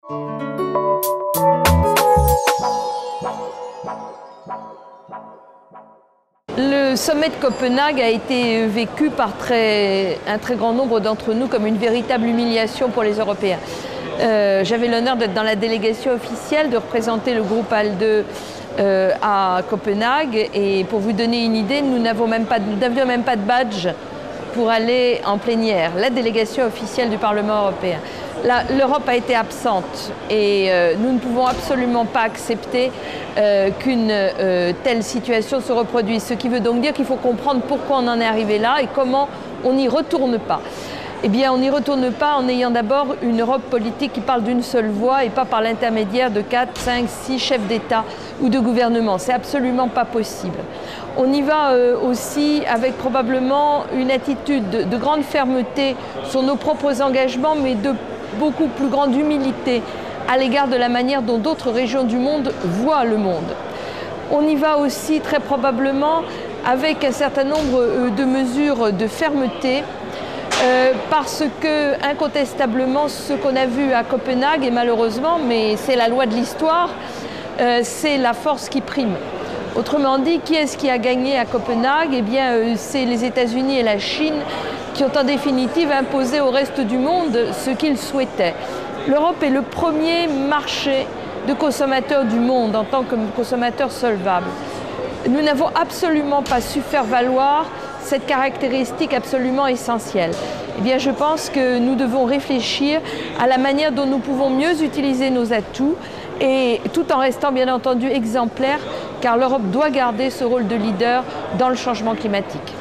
Le sommet de Copenhague a été vécu par un très grand nombre d'entre nous comme une véritable humiliation pour les Européens. J'avais l'honneur d'être dans la délégation officielle, de représenter le groupe ALDE à Copenhague, et pour vous donner une idée, nous n'avions même pas de badge pour aller en plénière, la délégation officielle du Parlement européen. L'Europe a été absente et nous ne pouvons absolument pas accepter qu'une telle situation se reproduise. Ce qui veut donc dire qu'il faut comprendre pourquoi on en est arrivé là et comment on n'y retourne pas. Eh bien, on n'y retourne pas en ayant d'abord une Europe politique qui parle d'une seule voix et pas par l'intermédiaire de 4, 5, 6 chefs d'État ou de gouvernement. C'est absolument pas possible. On y va aussi avec probablement une attitude de grande fermeté sur nos propres engagements, mais de beaucoup plus grande humilité à l'égard de la manière dont d'autres régions du monde voient le monde. On y va aussi très probablement avec un certain nombre de mesures de fermeté, parce que incontestablement ce qu'on a vu à Copenhague, et malheureusement, mais c'est la loi de l'histoire, c'est la force qui prime. Autrement dit, qui est-ce qui a gagné à Copenhague? Eh bien, c'est les États-Unis et la Chine qui ont en définitive imposé au reste du monde ce qu'ils souhaitaient. L'Europe est le premier marché de consommateurs du monde en tant que consommateur solvable. Nous n'avons absolument pas su faire valoir cette caractéristique absolument essentielle. Eh bien, je pense que nous devons réfléchir à la manière dont nous pouvons mieux utiliser nos atouts, et tout en restant bien entendu exemplaire, car l'Europe doit garder ce rôle de leader dans le changement climatique.